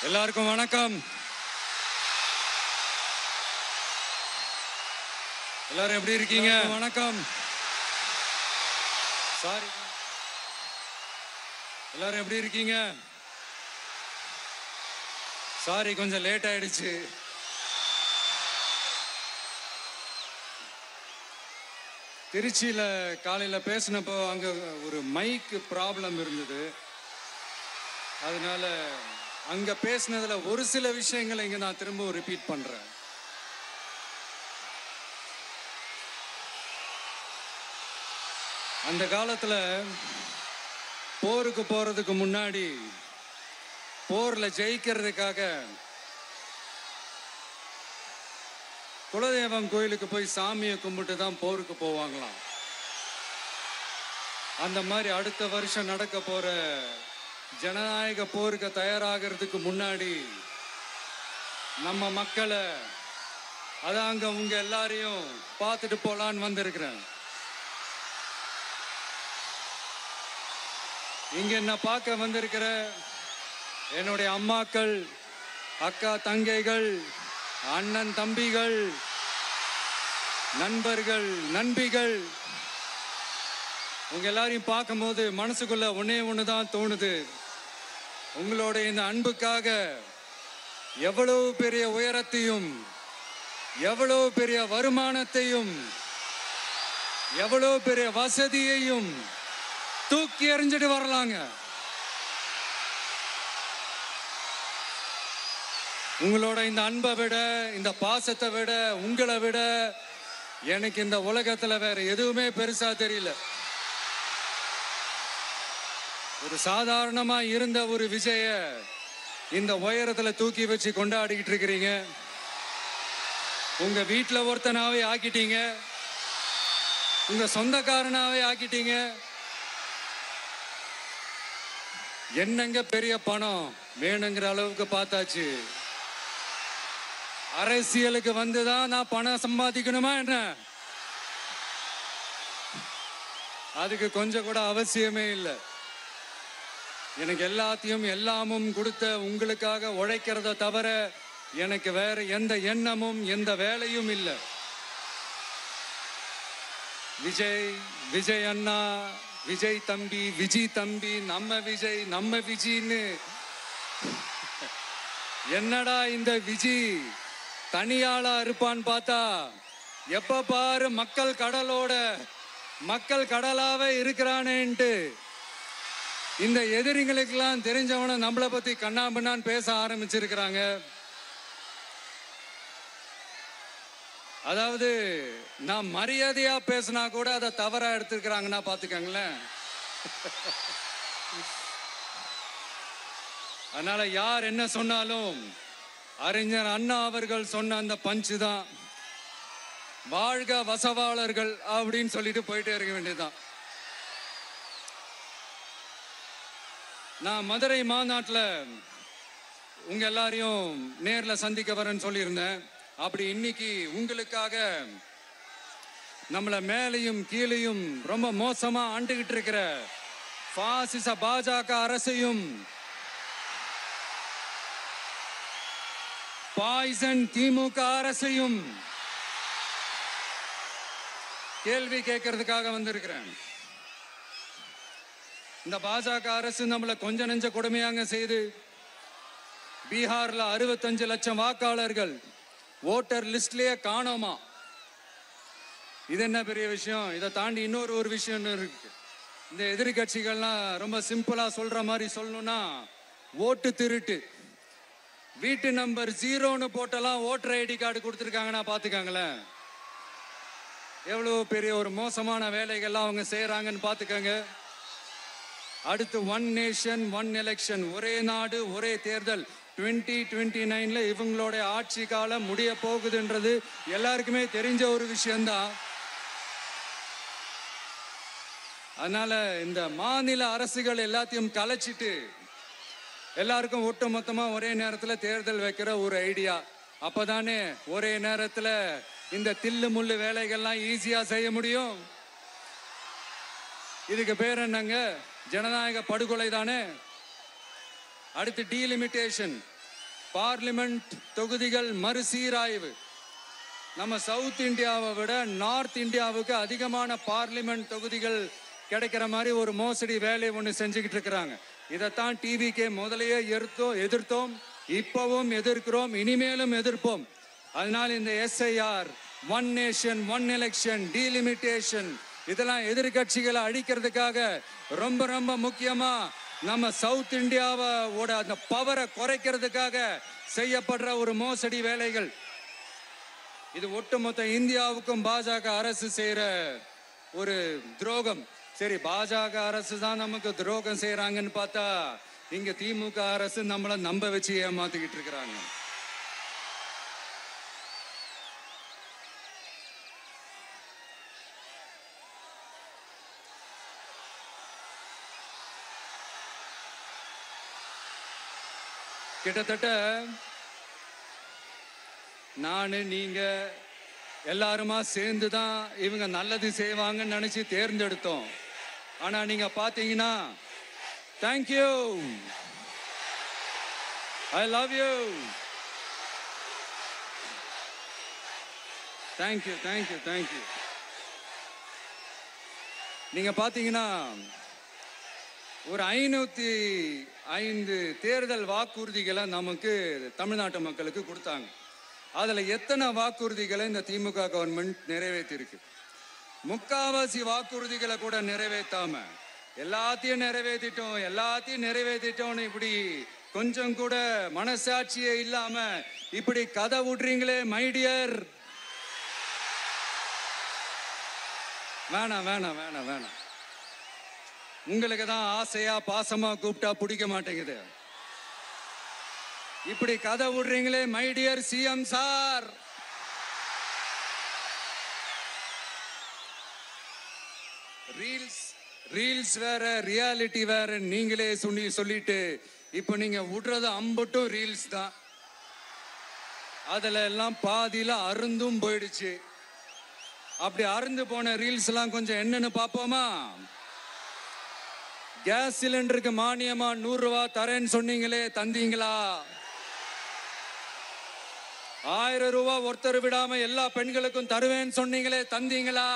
எல்லாருக்கும் வணக்கம். எல்லாரும் எப்படி இருக்கீங்க? வணக்கம். சாரி, எல்லாரும் எப்படி இருக்கீங்க? சாரி, கொஞ்சம் லேட் ஆயிடுச்சு. திருச்சியில் காலையில் பேசினப்போ அங்கே ஒரு மைக்கு ப்ராப்ளம் இருந்தது. அதனால அங்கே பேசினதில் ஒரு சில விஷயங்களை இங்கே நான் திரும்பவும் ரிப்பீட் பண்ணுறேன். அந்த காலத்தில் போருக்கு போகிறதுக்கு முன்னாடி போரில் ஜெயிக்கிறதுக்காக குலதெய்வம் கோயிலுக்கு போய் சாமியை கும்பிட்டு தான் போருக்கு போவாங்களாம். அந்த மாதிரி அடுத்த வருஷம் நடக்க போற ஜனநாயக போருக்கு தயாராகிறதுக்கு முன்னாடி நம்ம மக்களை அதாங்க உங்க எல்லாரையும் பார்த்துட்டு போலான்னு வந்திருக்கிறேன். இங்க என்ன பார்க்க வந்திருக்கிற என்னுடைய அம்மாக்கள், அக்கா தங்கைகள், அண்ணன் தம்பிகள், நண்பர்கள், நண்பிகள், உங்க எல்லாரையும் பார்க்கும்போது மனசுக்குள்ள ஒன்னே ஒண்ணுதான் தோணுது. உங்களோட இந்த அன்புக்காக எவ்வளவு பெரிய உயரத்தையும், எவ்வளவு பெரிய வருமானத்தையும், எவ்வளவு பெரிய வசதியையும் தூக்கி எறிஞ்சிட்டு வரலாங்க. உங்களோட இந்த அன்பை விட, இந்த பாசத்தை விட, உங்களை விட எனக்கு இந்த உலகத்துல வேற எதுவுமே பெருசா தெரியல. ஒரு சாதாரணமா இருந்த ஒரு விஜய இந்த உயரத்துல தூக்கி வச்சு கொண்டாடிக்கிட்டு இருக்கிறீங்க. உங்க வீட்டுல ஒருத்தனாவே ஆக்கிட்டீங்க, உங்க சொந்தக்காரனாவே ஆக்கிட்டீங்க. என்னங்க பெரிய பணம் வேணுங்கிற அளவுக்கு பார்த்தாச்சு. அரசியலுக்கு வந்துதான் நான் பணம் சம்பாதிக்கணுமா என்ன? அதுக்கு கொஞ்சம் கூட அவசியமே இல்லை. எனக்கு எல்லாத்தையும் எல்லாமும் கொடுத்த உங்களுக்காக உழைக்கிறத தவிர எனக்கு வேற எந்த எண்ணமும் எந்த வேலையும் இல்லை. விஜய், விஜய் அண்ணா, விஜய் தம்பி, விஜய் தம்பி, நம்ம விஜய், நம்ம விஜின்னு என்னடா இந்த விஜய் தனியாளா இருப்பான்னு பார்த்தா எப்ப பாரு மக்கள் கடலோட மக்கள் கடலாவே இருக்கிறானேன்ட்டு இந்த எதிரிகளுக்கெல்லாம் தெரிஞ்சவன நம்மளை பத்தி கண்ணாபின்னான்னு பேச ஆரம்பிச்சிருக்கிறாங்க. அதாவது நான் மரியாதையா பேசினா கூட அதை தவறா எடுத்துக்கிறாங்கன்னா பாத்துக்கங்களேன். அதனால யார் என்ன சொன்னாலும் அறிஞர் அண்ணா அவர்கள் சொன்ன அந்த பஞ்சு தான், வாழ்க வசவாளர்கள் அப்படின்னு சொல்லிட்டு போயிட்டே இருக்க வேண்டியதுதான். நான் மதுரை மாநாட்டில் உங்க எல்லாரையும் நேர்ல சந்திக்க வரேன்னு சொல்லியிருந்தேன். அப்படி இன்னைக்கு உங்களுக்காக நம்மள மேலையும் கீழையும் ரொம்ப மோசமா ஆண்டுகிட்டு இருக்கிற பாசிச பாஜக அரசையும், பாய்சன் திமுக அரசையும் கேள்வி கேட்கறதுக்காக வந்திருக்கிறேன். இந்த பாஜக அரசு நம்மள கொஞ்ச நெஞ்ச கொடுமையாங்க செய்து பீகார்ல 65 லட்சம் வாக்காளர்கள் ஓட்டர் லிஸ்ட்லயே காணோமா. இது என்ன பெரிய விஷயம்? இதை தாண்டி இன்னொரு விஷயம் இருக்கு. இந்த எதிரி கட்சிகள்லாம் ரொம்ப சிம்பிளா சொல்ற மாதிரி சொல்லணும்னா, ஓட்டு திருட்டு, வீட்டு நம்பர் 0ன்னு போட்டெல்லாம் ஓட்டர் ஐடி கார்டு கொடுத்துருக்காங்கன்னா பாத்துக்காங்களேன். எவ்வளவு பெரிய ஒரு மோசமான வேலைகள்லாம் அவங்க செய்யறாங்கன்னு பாத்துக்கங்க. அடுத்து ஒன் நேஷன் ஒன் எலெக்ஷன், ஒரே நாடு ஒரே தேர்தல் 2029ல இவங்களோட ஆட்சி காலம் முடிய போகுதுன்றது எல்லாருக்குமே தெரிஞ்ச ஒரு விஷயம்தான். அதனால இந்த மாநில அரசுகள் எல்லாத்தையும் கலைச்சிட்டு எல்லாருக்கும் ஒட்டு மொத்தமா ஒரே நேரத்தில் தேர்தல் வைக்கிற ஒரு ஐடியா. அப்பதானே ஒரே நேரத்தில் இந்த தில்லு முள்ளு வேலைகள்லாம் ஈஸியா செய்ய முடியும். இதுக்கு பேர் என்னங்க? ஜனநாயக படுகொலை தானே. அடுத்து டீலிமிட்டேஷன், பார்லிமெண்ட் தொகுதிகள் மறுசீராய்வு. நம்ம சவுத் இந்தியாவை விட நார்த் இந்தியாவுக்கு அதிகமான பார்லிமெண்ட் தொகுதிகள் கிடைக்கிற மாதிரி ஒரு மோசடி வேலையை ஒன்று செஞ்சுக்கிட்டு இருக்கிறாங்க. இதைத்தான் டிவிகே முதலையே எதிர்த்தோம், இப்பவும் எதிர்க்கிறோம், இனிமேலும் எதிர்ப்போம். அதனால் இந்த SIR, one nation one election, delimitation, இதெல்லாம் எதிர்கட்சிகளை அழிக்கிறதுக்காக ரொம்ப ரொம்ப முக்கியமா நம்ம சவுத் இந்தியாவோட அந்த பவரை குறைக்கிறதுக்காக செய்யப்படுற ஒரு மோசடி வேலைகள். இது ஒட்டுமொத்த இந்தியாவுக்கும் பாஜக அரசு செய்யற ஒரு துரோகம். சரி, பாஜக அரசு தான் நமக்கு துரோகம் செய்யறாங்கன்னு பார்த்தா இங்க திமுக அரசு நம்மள நம்ப வச்சு ஏமாத்திக்கிட்டு இருக்கிறாங்க. கிட்டத்தட்ட நானு நீங்க எல்லாருமா சேர்ந்து தான் இவங்க நல்லது செய்வாங்கன்னு நினைச்சு தேர்ந்தெடுத்தோம். ஆனா நீங்க பாத்தீங்கன்னா, thank you, I love you, thank you thank you thank you. நீங்க பாத்தீங்கன்னா ஒரு 505 தேர்தல் வாக்குறுதிகளை நமக்கு தமிழ்நாட்டு மக்களுக்கு கொடுத்தாங்க. அதுல எத்தனை வாக்குறுதிகளை இந்த திமுக கவர்மெண்ட் நிறைவேற்றிருக்கு? முக்காவாசி வாக்குறுதிகளை கூட நிறைவேற்றாம எல்லாத்தையும் நிறைவேற்றிட்டோம்னு இப்படி கொஞ்சம் கூட மனசாட்சியே இல்லாம இப்படி கதை விடுறீங்களே மைடியர். வேணாம் வேணாம் வேணாம் வேணாம். உங்களுக்கு தான் ஆசையா பாசமா கூப்பிட்டா பிடிக்க மாட்டேங்குது. இப்படி கதை விடுறீங்களே மைடியர் சிஎம் சார். ரீல்ஸ் வேற, ரியாலிட்டி வேற நீங்களே சொல்லிட்டு இப்ப நீங்க விடுறது அம்பட்டும் ரீல்ஸ் தான். அதுல எல்லாம் பாதியில அருந்தும் போயிடுச்சு. அப்படி அருந்து போன ரீல்ஸ் எல்லாம் கொஞ்சம் என்னன்னு பாப்போமா? கேஸ் சிலிண்டருக்கு மானியமா 100 ரூபாய் தரேன்னு சொன்னீங்களே, தந்தீங்களா? 1000 ரூபாய் ஒருத்தர் விடாம எல்லா பெண்களுக்கும் தருவேன்னு சொன்னீங்களே, தந்தீங்களா?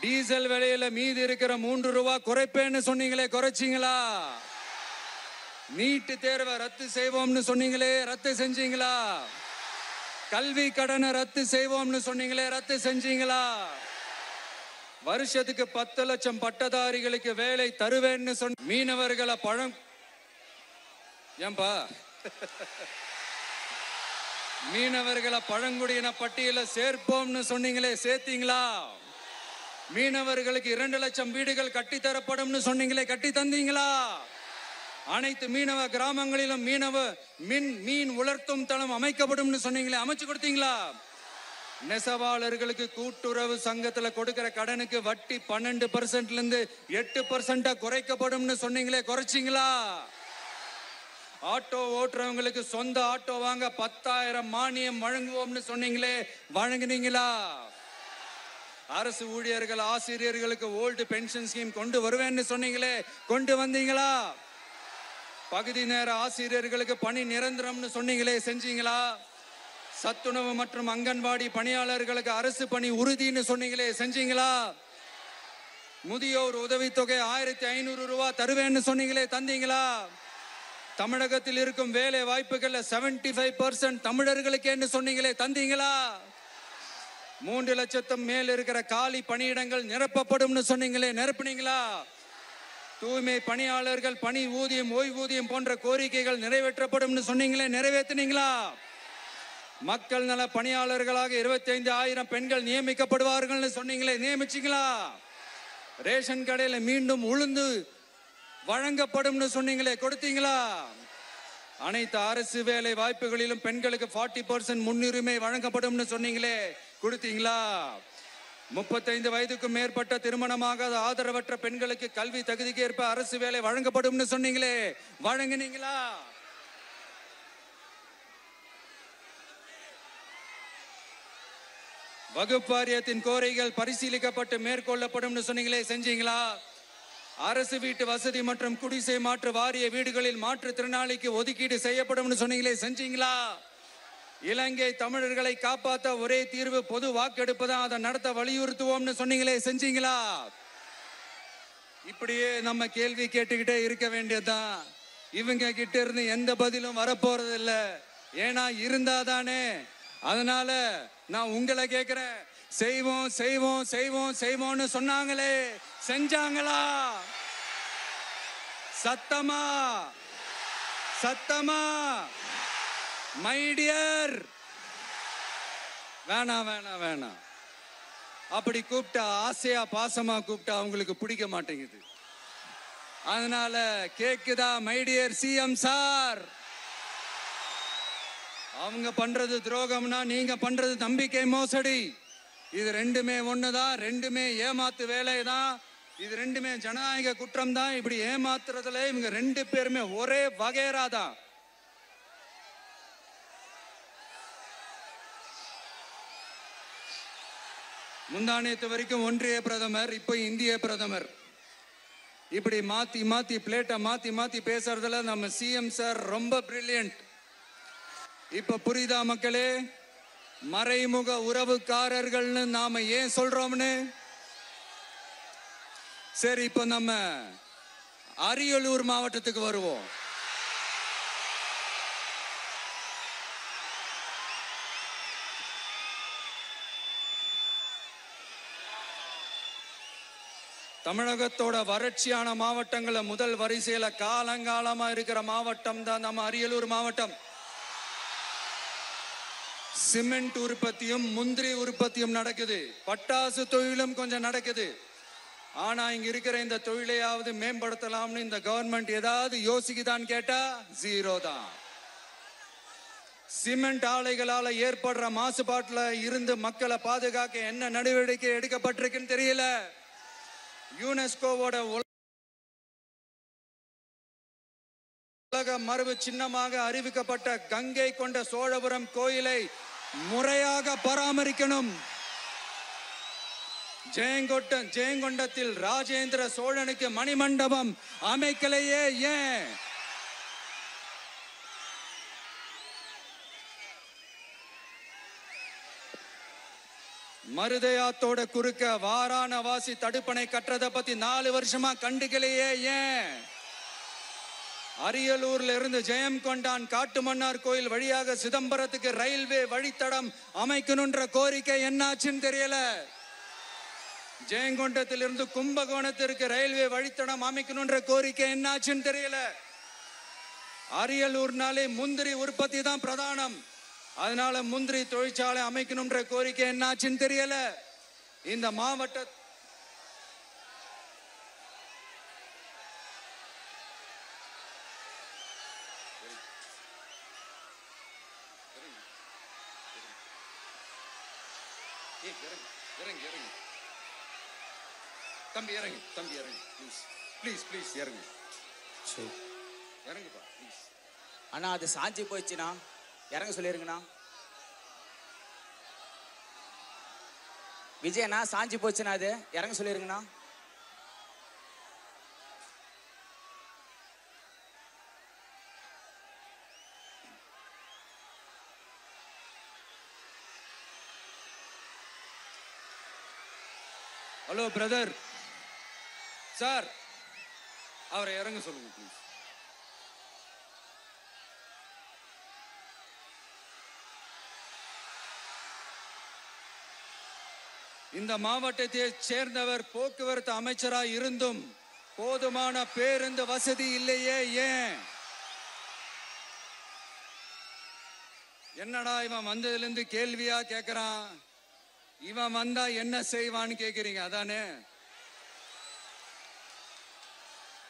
டீசல் விலையில மீதி இருக்கிற 3 ரூபாய் குறைப்பேன்னு சொன்னீங்களே, குறைச்சிங்களா? நீட்டு தேர்வை ரத்து செய்வோம்னு சொன்னீங்களே, ரத்து செஞ்சீங்களா? கல்வி கடனை ரத்து செய்வோம்னு சொன்னீங்களே, ரத்து செஞ்சீங்களா? வருஷத்துக்கு 10 லட்சம் பட்டதாரிகளுக்கு வேலை தருவேன்னு சொன்ன மீனவர்களை மீனவர்களை பழங்குடியின பட்டியல சேர்ப்போம்னு சொன்னீங்களே, சேர்த்தீங்களா? மீனவர்களுக்கு 2 லட்சம் வீடுகள் கட்டித்தரப்படும் சொன்னீங்களே, கட்டி தந்தீங்களா? அனைத்து மீனவ கிராமங்களிலும் மீன் உலர்த்தும் தளம் அமைக்கப்படும் சொன்னீங்களே, அமைச்சு கொடுத்தீங்களா? நெசவாளர்களுக்கு கூட்டுறவு சங்கத்துல கொடுக்கிற கடனுக்கு வட்டி 12% இருந்து 8% குறைக்கப்படும் சொன்னீங்களே, குறைச்சிங்களா? ஆட்டோ ஓட்டுறவங்களுக்கு சொந்த ஆட்டோ வாங்க 10,000 மானியம் வழங்குவோம்னு சொன்னீங்களே, வழங்குனீங்களா? அரசு ஊழியர்கள் ஆசிரியர்களுக்கு ஓல்டு பென்ஷன் ஸ்கீம் கொண்டு வருவேன்னு சொன்னீங்களே, கொண்டு வந்தீங்களா? பகுதி நேர ஆசிரியர்களுக்கு பணி நிரந்தரம்னு சொன்னீங்களே, செஞ்சீங்களா? சத்துணவு மற்றும் அங்கன்வாடி பணியாளர்களுக்கு அரசு பணி உறுதின்னு சொன்னீங்களே, செஞ்சீங்களா? முதியோர் உதவித்தொகை 1500 ரூபாய் தருவேன்னு சொன்னீங்களே, தந்தீங்களா? தமிழகத்தில் இருக்கும் வேலை வாய்ப்புகள்ல 75% தமிழர்களுக்கு சொன்னீங்களே, தந்தீங்களா? 3 லட்சத்தும் மேல் இருக்கிற காலி பணியிடங்கள் நிரப்பப்படும் சொன்னீங்களே, நிரப்புனீங்களா? தூய்மை பணியாளர்கள் பணி ஊதியம், ஓய்வூதியம் போன்ற கோரிக்கைகள் நிறைவேற்றப்படும் சொன்னீங்களே, நிறைவேற்றினீங்களா? மக்கள் நல பணியாளர்களாக 25,000 பெண்கள் நியமிக்கப்படுவார்கள் சொன்னீங்களே, நியமிச்சீங்களா? ரேஷன் கடையில மீண்டும் உளுந்து வழங்கப்படும் சொன்னீங்களே, கொடுத்தீங்களா? அனைத்து அரசு வேலை வாய்ப்புகளிலும் பெண்களுக்கு 40% முன்னுரிமை வழங்கப்படும் சொன்னீங்களே, கொடுத்தீங்களா? 35 வயதுக்கும் மேற்பட்ட திருமணமாகாத ஆதரவற்ற பெண்களுக்கு கல்வி தகுதிக்கு ஏற்ப அரசு வேலை வழங்கப்படும் சொன்னீங்களே, வழங்கினீங்களா? வகுப்பு வாரியத்தின் கோரிக்கைகள் பரிசீலிக்கப்பட்டு மேற்கொள்ளப்படும் சொன்னீங்களே, செஞ்சீங்களா? அரசு வீட்டு வசதி மற்றும் குடிசை மாற்று வாரிய வீடுகளில் மாற்றுத்திறனாளிக்கு ஒதுக்கீடு செய்யப்படும் சொன்னீங்களே, செஞ்சீங்களா? இலங்கை தமிழர்களை காப்பாற்ற ஒரே தீர்வு பொது வாக்கெடுப்பு தான், அதை நடத்த வலியுறுத்துவோம்னு சொன்னீங்களே, செஞ்சீங்களா? இப்படியே நம்ம கேள்வி கேட்டுக்கிட்டே இருக்க வேண்டியதுதான். இவங்க கிட்ட இருந்து எந்த பதிலும் வரப்போறது இல்ல. ஏன்னா இருந்தாதானே. அதனால நான் உங்களை கேட்கிறேன், செய்வோம் செய்வோம் செய்வோம் செய்வோம்னு சொன்னாங்களே, செஞ்சாங்களா? சத்தமா சத்தமா? மை டியர், வேணாம் வேணாம் வேணாம். அப்படி கூப்பிட்டா, ஆசையா பாசமா கூப்பிட்டா அவங்களுக்கு பிடிக்க மாட்டேங்குது. அதனால கேக்குதா மை டியர் சிஎம் சார்? அவங்க பண்றது துரோகம்னா நீங்க பண்றது நம்பிக்கை மோசடி. இது ரெண்டுமே ஒண்ணுதான், ரெண்டுமே ஏமாத்து வேலை தான், இது ரெண்டுமே ஜனநாயக குற்றம் தான். இப்படி ஏமாத்துறதுல இவங்க ரெண்டு பேருமே ஒரே வகைரா தான். முந்தானேத்து வரைக்கும் ஒன்றிய பிரதமர், இப்ப இந்திய பிரதமர். இப்படி மாத்தி மாத்தி பிளேட்டை மாத்தி மாத்தி பேசுறதுல நம்ம சிஎம் சார் ரொம்ப பிரில்லியன்ட். இப்ப புரியுதா மக்களே? மறைமுக உறவுக்காரர்கள்னு நாம ஏன் சொல்றோம்னு? சரி, இப்ப நம்ம அரியலூர் மாவட்டத்துக்கு வருவோம். தமிழகத்தோட வறட்சியான மாவட்டங்கள முதல் வரிசையில காலங்காலமா இருக்கிற மாவட்டம் தான் நம்ம அரியலூர் மாவட்டம். சிமெண்ட் உற்பத்தியும் முந்திரி உற்பத்தியும் நடக்குது, பட்டாசு தொழிலும் கொஞ்சம் நடக்குது. ஆனா இங்க இருக்கிற இந்த தொழிலையாவது மேம்படுத்தலாம்னு இந்த கவர்மெண்ட் ஏதாவது யோசிக்குதான்னு கேட்டா ஜீரோ தான். சிமெண்ட் ஆலைகளால ஏற்படுற மாசுபாட்டுல இருந்து மக்களை பாதுகாக்க என்ன நடவடிக்கை எடுக்கப்பட்டிருக்குன்னு தெரியல. யுனெஸ்கோவோட உலக மரபு சின்னமாக அறிவிக்கப்பட்ட கங்கை கொண்ட சோழபுரம் கோயிலை முறையாக பராமரிக்கணும். ஜெயங்கொண்டத்தில் ராஜேந்திர சோழனுக்கு மணிமண்டபம் அமைக்கலையே ஏன்? மருதையாத்தோட குறுக்க வாராணவாசி தடுப்பணை கட்டுறதை பத்தி 4 வருஷமா கண்டுக்கலையே ஏன்? அரியலூர்ல இருந்து ஜெயங்கொண்டான் காட்டுமன்னார் கோயில் வழியாக சிதம்பரத்துக்கு ரயில்வே வழித்தடம் அமைக்கணும்ன்ற கோரிக்கை என்னாச்சுன்னு தெரியல. ஜெயங்கொண்டத்திலிருந்து கும்பகோணத்திற்கு ரயில்வே வழித்தடம் அமைக்கணும்ன்ற கோரிக்கை என்னாச்சுன்னு தெரியல. அரியலூர்னாலே முந்திரி உற்பத்தி தான் பிரதானம், அதனால முந்திரி தொழிற்சாலை அமைக்கணும்ன்ற கோரிக்கை என்னாச்சுன்னு தெரியல. இந்த மாவட்ட தம்பி இறங்கு, தம்பி இறங்கு, ப்ளீஸ் ப்ளீஸ் ப்ளீஸ் இறங்கு, இறங்குப்பா ப்ளீஸ். அண்ணா அது சாஞ்சி போயிடுச்சுண்ணா, இறங்க சொல்லிருங்கண்ணா. விஜயண்ணா சாஞ்சி போச்சுண்ணா, அது இறங்க சொல்லிருங்கண்ணா. ஹலோ பிரதர் சார், அவரை இறங்க சொல்லுங்க ப்ளீஸ். இந்த மாவட்டத்தை சேர்ந்தவர் போக்குவரத்து அமைச்சராக இருந்தும் போதுமான பேருந்து வசதி இல்லையே ஏன்? என்னடா இவன் வந்ததுல இருந்து கேள்வியா கேக்குறான், இவன் வந்தா என்ன செய்வான்னு கேக்குறீங்க அதானே?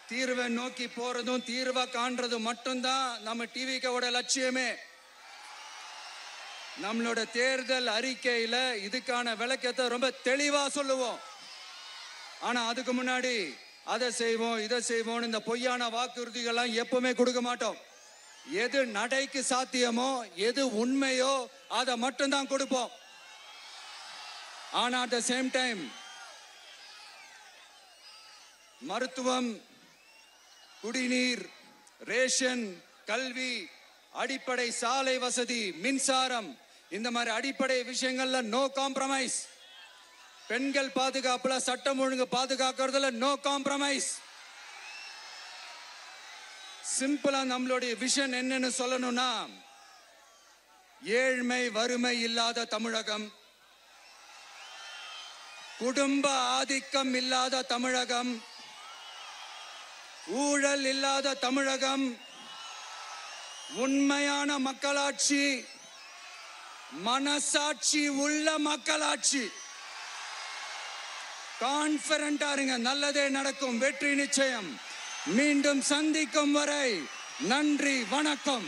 தீர்வை நோக்கி போறதும் தீர்வை காண்றதும் மட்டும்தான் நம்ம டிவிக்கோட லட்சியமே. நம்மளோட தேர்தல் அறிக்கையில இதுக்கான விளக்கத்தை ரொம்ப தெளிவா சொல்லுவோம். ஆனா அதுக்கு முன்னாடி அதை செய்வோம் இதை செய்வோம் இந்த பொய்யான வாக்குறுதிகள்லாம் எப்பவுமே கொடுக்க மாட்டோம். எது நடைக்கு சாத்தியமோ எது உண்மையோ அதை மட்டும்தான் கொடுப்போம். ஆனா அட் த சேம் டைம் மருத்துவம், குடிநீர், ரேஷன், கல்வி, அடிப்படை சாலை வசதி, மின்சாரம், இந்த மாதிரி அடிப்படை விஷயங்கள்ல நோ காம்ப்ரமைஸ். பெண்கள் பாதுகாப்புல, சட்டம் ஒழுங்கு பாதுகாக்கிறதுல நோ காம்ப்ரமைஸ். சிம்பிளா நம்மளுடைய விஷன் என்னன்னு சொல்லணும்னா, ஏழ்மை வறுமை இல்லாத தமிழகம், குடும்ப ஆதிக்கம் இல்லாத தமிழகம், ஊழல் இல்லாத தமிழகம், உண்மையான மக்களாட்சி, மனசாட்சி உள்ள மக்களாட்சி. கான்ஃபிடென்ட்டா இருங்க, நல்லதே நடக்கும், வெற்றி நிச்சயம். மீண்டும் சந்திக்கும் வரை நன்றி, வணக்கம்.